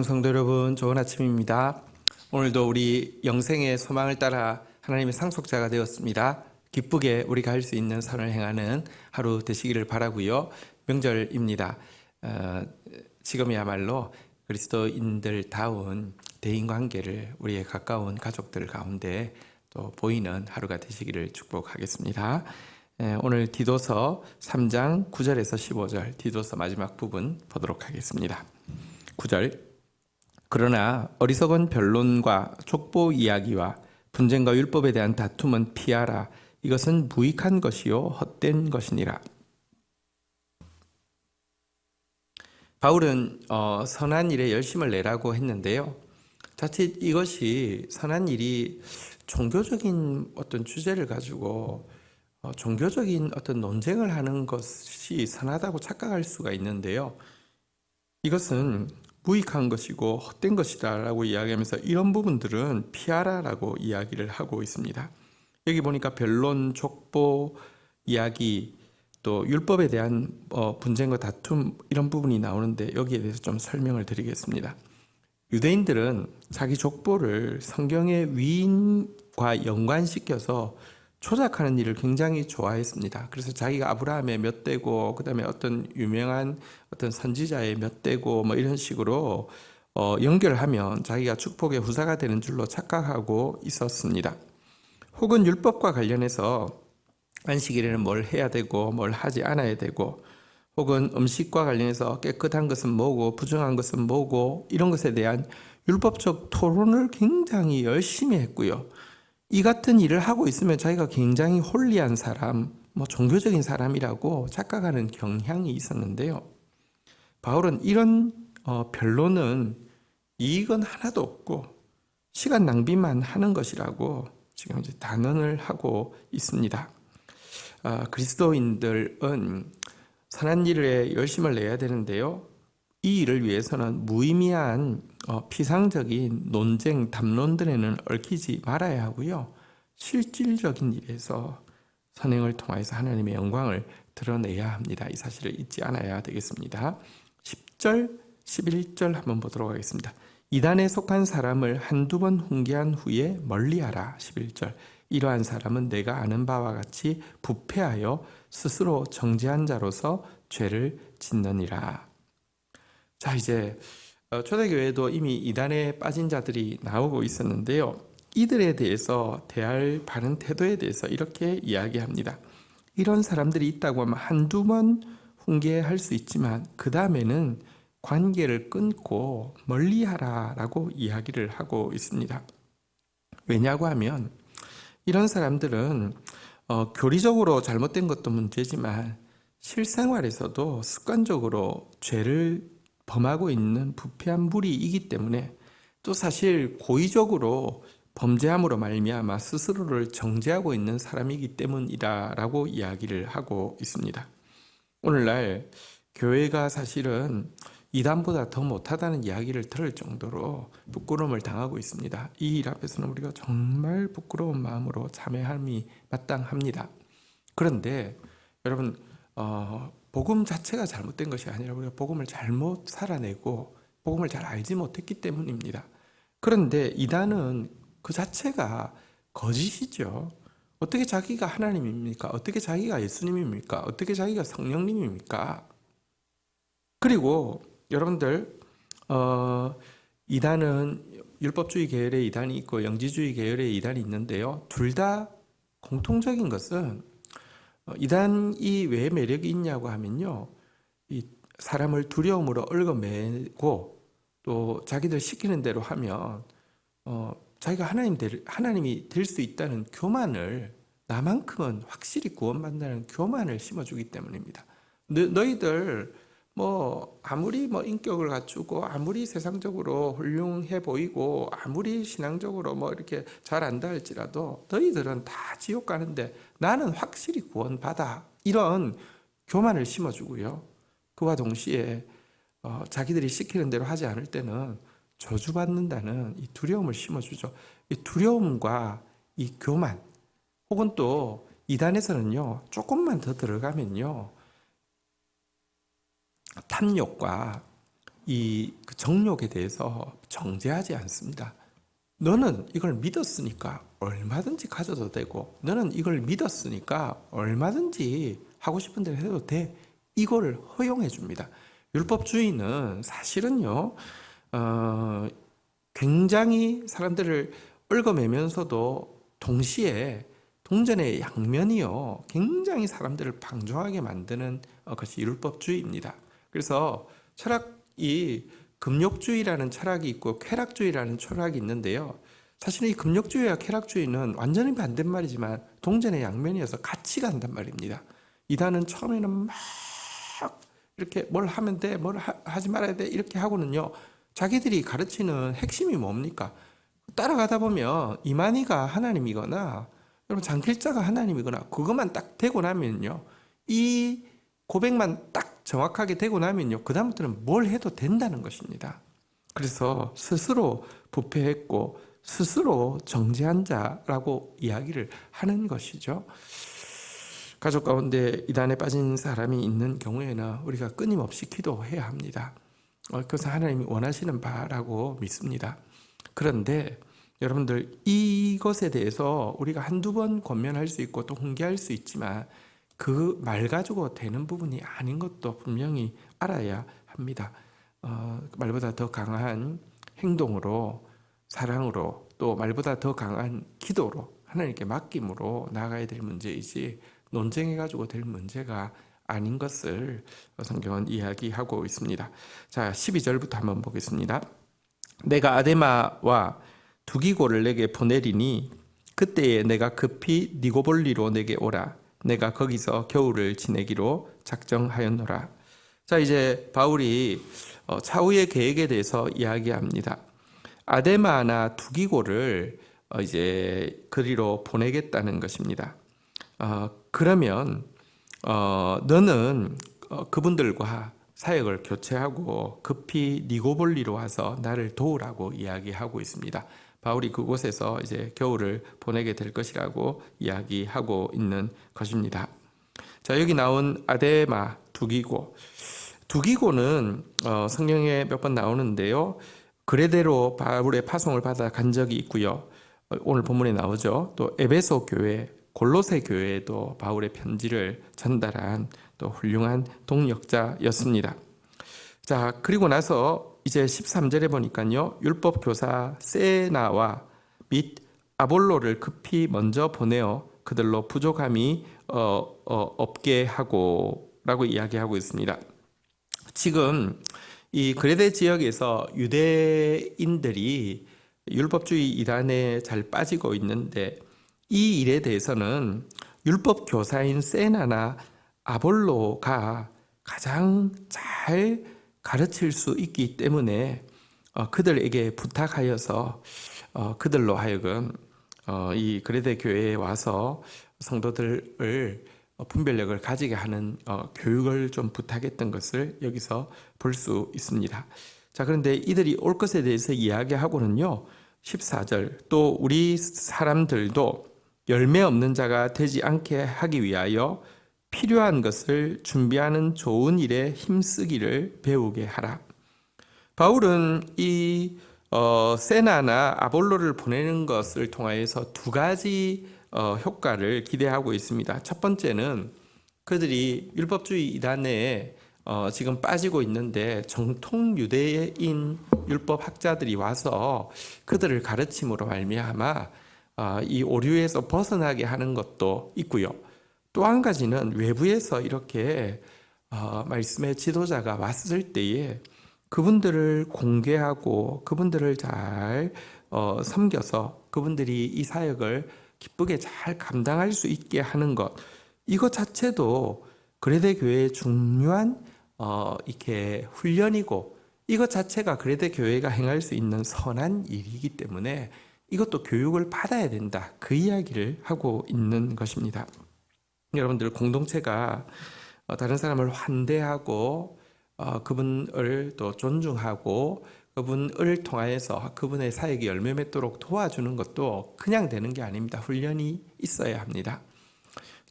사랑하는 성도 여러분, 좋은 아침입니다. 오늘도 우리 영생의 소망을 따라 하나님의 상속자가 되었습니다. 기쁘게 우리가 할 수 있는 선을 행하는 하루 되시기를 바라고요. 명절입니다. 지금이야말로 그리스도인들다운 대인관계를 우리의 가까운 가족들 가운데 또 보이는 하루가 되시기를 축복하겠습니다. 오늘 디도서 3장 9절에서 15절, 디도서 마지막 부분 보도록 하겠습니다. 9절. 그러나 어리석은 변론과 족보 이야기와 분쟁과 율법에 대한 다툼은 피하라. 이것은 무익한 것이요 헛된 것이니라. 바울은 선한 일에 열심을 내라고 했는데요. 자칫 이것이 선한 일이 종교적인 어떤 주제를 가지고 종교적인 어떤 논쟁을 하는 것이 선하다고 착각할 수가 있는데요. 이것은 무익한 것이고 헛된 것이다라고 이야기하면서 이런 부분들은 피하라라고 이야기를 하고 있습니다. 여기 보니까 변론, 족보, 이야기, 또 율법에 대한 분쟁과 다툼 이런 부분이 나오는데 여기에 대해서 좀 설명을 드리겠습니다. 유대인들은 자기 족보를 성경의 위인과 연관시켜서 조작하는 일을 굉장히 좋아했습니다. 그래서 자기가 아브라함의 몇 대고, 그 다음에 어떤 유명한 어떤 선지자의 몇 대고, 뭐 이런 식으로 연결하면 자기가 축복의 후사가 되는 줄로 착각하고 있었습니다. 혹은 율법과 관련해서 안식일에는 뭘 해야 되고, 뭘 하지 않아야 되고, 혹은 음식과 관련해서 깨끗한 것은 뭐고, 부정한 것은 뭐고, 이런 것에 대한 율법적 토론을 굉장히 열심히 했고요. 이 같은 일을 하고 있으면 자기가 굉장히 홀리한 사람, 종교적인 사람이라고 착각하는 경향이 있었는데요. 바울은 이런 변론은 이익은 하나도 없고 시간 낭비만 하는 것이라고 지금 이제 단언을 하고 있습니다. 그리스도인들은 선한 일에 열심을 내야 되는데요. 이 일을 위해서는 무의미한 피상적인 논쟁, 담론들에는 얽히지 말아야 하고요. 실질적인 일에서 선행을 통해서 하나님의 영광을 드러내야 합니다. 이 사실을 잊지 않아야 되겠습니다. 10절, 11절 한번 보도록 하겠습니다. 이단에 속한 사람을 한두 번 훈계한 후에 멀리하라. 11절. 이러한 사람은 내가 아는 바와 같이 부패하여 스스로 정죄한 자로서 죄를 짓느니라. 자, 이제 초대교회도 이미 이단에 빠진 자들이 나오고 있었는데요. 이들에 대해서 대할 바른 태도에 대해서 이렇게 이야기합니다. 이런 사람들이 있다고 하면 한두 번 훈계할 수 있지만 그 다음에는 관계를 끊고 멀리하라라고 이야기를 하고 있습니다. 왜냐고 하면 이런 사람들은 교리적으로 잘못된 것도 문제지만 실생활에서도 습관적으로 죄를 범하고 있는 부패한 무리이기 때문에 또 사실 고의적으로 범죄함으로 말미암아 스스로를 정죄하고 있는 사람이기 때문이다라고 이야기를 하고 있습니다. 오늘날 교회가 사실은 이단보다 더 못하다는 이야기를 들을 정도로 부끄러움을 당하고 있습니다. 이 일 앞에서는 우리가 정말 부끄러운 마음으로 참회함이 마땅합니다. 그런데 여러분 복음 자체가 잘못된 것이 아니라 우리가 복음을 잘못 살아내고 복음을 잘 알지 못했기 때문입니다. 그런데 이단은 그 자체가 거짓이죠. 어떻게 자기가 하나님입니까? 어떻게 자기가 예수님입니까? 어떻게 자기가 성령님입니까? 그리고 여러분들 이단은 율법주의 계열의 이단이 있고 영지주의 계열의 이단이 있는데요. 둘 다 공통적인 것은 이단이 왜 매력이 있냐고 하면요, 이 사람을 두려움으로 얽어매고 또 자기들 시키는 대로 하면 자기가 하나님이 될 수 있다는 교만을, 나만큼은 확실히 구원받는다는 교만을 심어주기 때문입니다. 너희들 아무리 인격을 갖추고 아무리 세상적으로 훌륭해 보이고 아무리 신앙적으로 이렇게 잘 안다 할지라도 너희들은 다 지옥 가는데 나는 확실히 구원받아, 이런 교만을 심어주고요. 그와 동시에 자기들이 시키는 대로 하지 않을 때는 저주받는다는 이 두려움을 심어주죠. 이 두려움과 이 교만, 혹은 또 이단에서는요, 조금만 더 들어가면요, 탐욕과 그 정욕에 대해서 정죄하지 않습니다. 너는 이걸 믿었으니까 얼마든지 가져도 되고, 너는 이걸 믿었으니까 얼마든지 하고 싶은 대로 해도 돼. 이걸 허용해 줍니다. 율법주의는 사실은요, 굉장히 사람들을 얽어매면서도 동시에 동전의 양면이요, 굉장히 사람들을 방종하게 만드는 것이 율법주의입니다. 그래서 철학이 금욕주의라는 철학이 있고 쾌락주의라는 철학이 있는데요. 사실 이 금욕주의와 쾌락주의는 완전히 반대말이지만 동전의 양면이어서 같이 간단 말입니다. 이단은 처음에는 막 이렇게 뭘 하면 돼, 뭘 하지 말아야 돼 이렇게 하고는요, 자기들이 가르치는 핵심이 뭡니까? 따라가다 보면 이만희가 하나님이거나 여러분 장필자가 하나님이거나 그것만 딱 되고 나면요, 이 고백만 딱 정확하게 되고 나면요, 그 다음부터는 뭘 해도 된다는 것입니다. 그래서 스스로 부패했고 스스로 정죄한 자라고 이야기를 하는 것이죠. 가족 가운데 이단에 빠진 사람이 있는 경우에는 우리가 끊임없이 기도해야 합니다. 그래서 하나님이 원하시는 바라고 믿습니다. 그런데 여러분들, 이것에 대해서 우리가 한두 번 권면할 수 있고 또 훈계할 수 있지만 그 말 가지고 되는 부분이 아닌 것도 분명히 알아야 합니다. 말보다 더 강한 행동으로, 사랑으로, 또 말보다 더 강한 기도로, 하나님께 맡김으로 나아가야 될 문제이지 논쟁해가지고 될 문제가 아닌 것을 성경은 이야기하고 있습니다. 자, 12절부터 한번 보겠습니다. 내가 아데마와 두기고를 내게 보내리니 그때에 내가 급히 니고볼리로 내게 오라. 내가 거기서 겨울을 지내기로 작정하였노라. 자, 이제 바울이 차후의 계획에 대해서 이야기합니다. 아데마나 두기고를 이제 그리로 보내겠다는 것입니다. 그러면 너는 그분들과 사역을 교체하고 급히 니고볼리로 와서 나를 도우라고 이야기하고 있습니다. 바울이 그곳에서 이제 겨울을 보내게 될 것이라고 이야기하고 있는 것입니다. 자, 여기 나온 아데마, 두기고는 성경에 몇 번 나오는데요, 그레데로 바울의 파송을 받아 간 적이 있고요, 오늘 본문에 나오죠. 또 에베소 교회, 골로새 교회에도 바울의 편지를 전달한 또 훌륭한 동역자였습니다. 자, 그리고 나서 이제 13절에 보니까요, 율법 교사 세나와 및 아볼로를 급히 먼저 보내어 그들로 부족함이 없게 하고라고 이야기하고 있습니다. 지금 이 그레데 지역에서 유대인들이 율법주의 이단에 잘 빠지고 있는데, 이 일에 대해서는 율법 교사인 세나나 아볼로가 가장 잘 가르칠 수 있기 때문에 그들에게 부탁하여서 그들로 하여금 이 그레데 교회에 와서 성도들을 분별력을 가지게 하는 교육을 좀 부탁했던 것을 여기서 볼 수 있습니다. 자, 그런데 이들이 올 것에 대해서 이야기하고는요, 14절, 또 우리 사람들도 열매 없는 자가 되지 않게 하기 위하여 필요한 것을 준비하는 좋은 일에 힘쓰기를 배우게 하라. 바울은 이 세나나 아볼로를 보내는 것을 통하여서 두 가지 효과를 기대하고 있습니다. 첫 번째는 그들이 율법주의 이단에 지금 빠지고 있는데 정통 유대인 율법학자들이 와서 그들을 가르침으로 말미암아 이 오류에서 벗어나게 하는 것도 있고요. 또 한 가지는 외부에서 이렇게 말씀의 지도자가 왔을 때에 그분들을 공개하고 그분들을 잘 섬겨서 그분들이 이 사역을 기쁘게 잘 감당할 수 있게 하는 것, 이것 자체도 그레데 교회의 중요한 이렇게 훈련이고, 이것 자체가 그레데 교회가 행할 수 있는 선한 일이기 때문에 이것도 교육을 받아야 된다, 그 이야기를 하고 있는 것입니다. 여러분들, 공동체가 다른 사람을 환대하고 그분을 또 존중하고 그분을 통하여서 그분의 사역이 열매 맺도록 도와주는 것도 그냥 되는 게 아닙니다. 훈련이 있어야 합니다.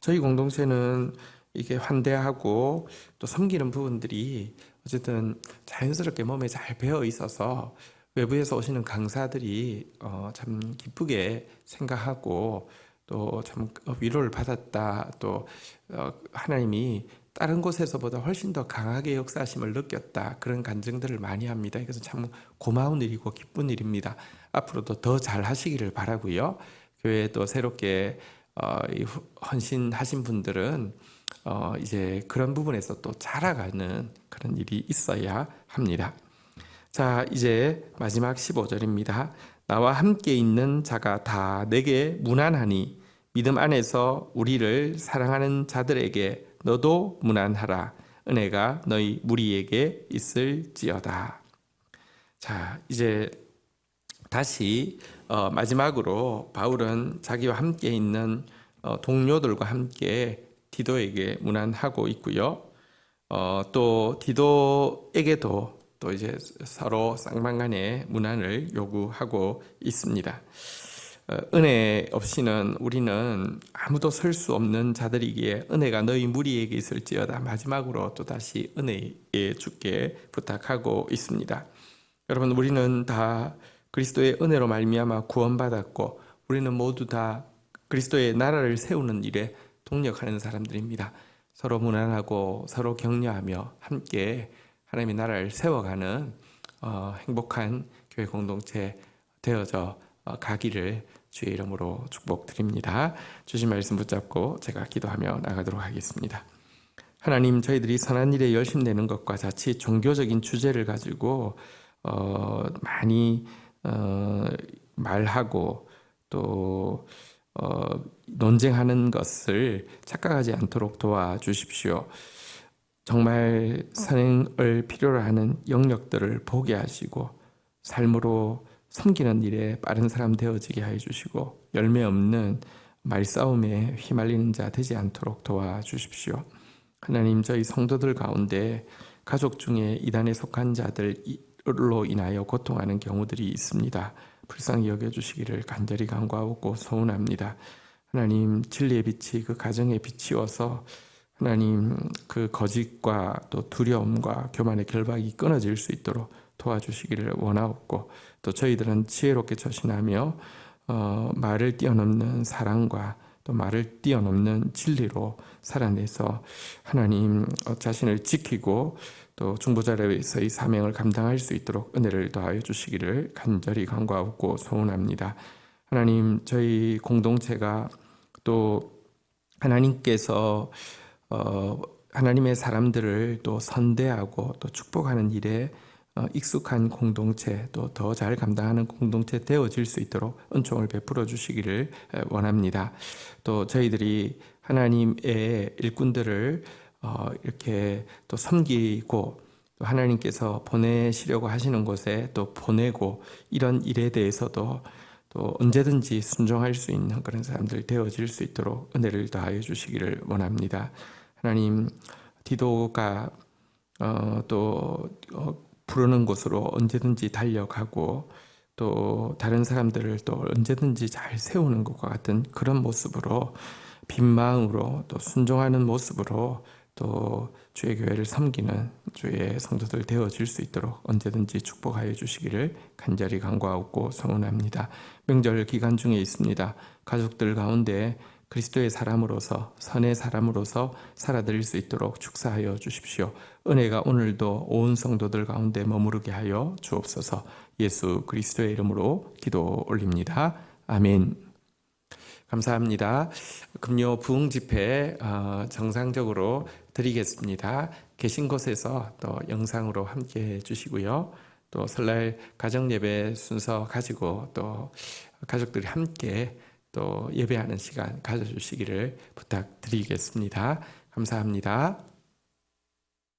저희 공동체는 이게 환대하고 또 섬기는 부분들이 어쨌든 자연스럽게 몸에 잘 배어 있어서 외부에서 오시는 강사들이 참 기쁘게 생각하고 또 참 위로를 받았다. 또 하나님이 다른 곳에서보다 훨씬 더 강하게 역사하심을 느꼈다. 그런 간증들을 많이 합니다. 그래서 참 고마운 일이고 기쁜 일입니다. 앞으로도 더 잘 하시기를 바라고요. 교회에 또 새롭게 헌신하신 분들은 이제 그런 부분에서 또 자라가는 그런 일이 있어야 합니다. 자, 이제 마지막 15절입니다. 나와 함께 있는 자가 다 내게 무난하니 믿음 안에서 우리를 사랑하는 자들에게 너도 무난하라. 은혜가 너희 무리에게 있을지어다. 자, 이제 다시 마지막으로 바울은 자기와 함께 있는 동료들과 함께 디도에게 문안하고 있고요. 또 디도에게도 또 이제 서로 쌍방간의 문안을 요구하고 있습니다. 은혜 없이는 우리는 아무도 설 수 없는 자들이기에 은혜가 너희 무리에게 있을지어다. 마지막으로 또 다시 은혜의 주께 부탁하고 있습니다. 여러분, 우리는 다 그리스도의 은혜로 말미암아 구원받았고 우리는 모두 다 그리스도의 나라를 세우는 일에 동력하는 사람들입니다. 서로 무난하고 서로 격려하며 함께 하나님의 나라를 세워가는 행복한 교회 공동체 되어져 가기를 주의 이름으로 축복드립니다. 주신 말씀 붙잡고 제가 기도하며 나가도록 하겠습니다. 하나님, 저희들이 선한 일에 열심내는 것과 자칫 종교적인 주제를 가지고 많이 말하고 또 논쟁하는 것을 착각하지 않도록 도와주십시오. 정말 선행을 필요로 하는 영역들을 보게 하시고 삶으로 섬기는 일에 빠른 사람 되어지게 하여 주시고 열매 없는 말싸움에 휘말리는 자 되지 않도록 도와주십시오. 하나님, 저희 성도들 가운데 가족 중에 이단에 속한 자들로 인하여 고통하는 경우들이 있습니다. 불쌍히 여겨주시기를 간절히 간구하고 소원합니다. 하나님, 진리의 빛이 그 가정에 비치어서 하나님, 그 거짓과 또 두려움과 교만의 결박이 끊어질 수 있도록 도와주시기를 원하옵고 또 저희들은 지혜롭게 처신하며 말을 뛰어넘는 사랑과 또 말을 뛰어넘는 진리로 살아내서 하나님 자신을 지키고 또 중보자로서의 사명을 감당할 수 있도록 은혜를 더하여 주시기를 간절히 간구하고 소원합니다. 하나님, 저희 공동체가 또 하나님께서 하나님의 사람들을 또 선대하고 또 축복하는 일에 익숙한 공동체, 또 더 잘 감당하는 공동체 되어질 수 있도록 은총을 베풀어 주시기를 원합니다. 또 저희들이 하나님의 일꾼들을 이렇게 또 섬기고 또 하나님께서 보내시려고 하시는 곳에 또 보내고 이런 일에 대해서도 또 언제든지 순종할 수 있는 그런 사람들 되어질 수 있도록 은혜를 더하여 주시기를 원합니다. 하나님, 디도가 또 부르는 곳으로 언제든지 달려가고 또 다른 사람들을 또 언제든지 잘 세우는 것과 같은 그런 모습으로 빈 마음으로 또 순종하는 모습으로 또 주의 교회를 섬기는 주의 성도들 되어질 수 있도록 언제든지 축복하여 주시기를 간절히 간구하고 소원합니다. 명절 기간 중에 있습니다. 가족들 가운데 그리스도의 사람으로서 선의 사람으로서 살아드릴 수 있도록 축사하여 주십시오. 은혜가 오늘도 온 성도들 가운데 머무르게 하여 주옵소서. 예수 그리스도의 이름으로 기도 올립니다. 아멘. 감사합니다. 금요 부흥 집회 정상적으로 드리겠습니다. 계신 곳에서 또 영상으로 함께 해주시고요. 또 설날 가정 예배 순서 가지고 또 가족들이 함께 또 예배하는 시간 가져주시기를 부탁드리겠습니다. 감사합니다.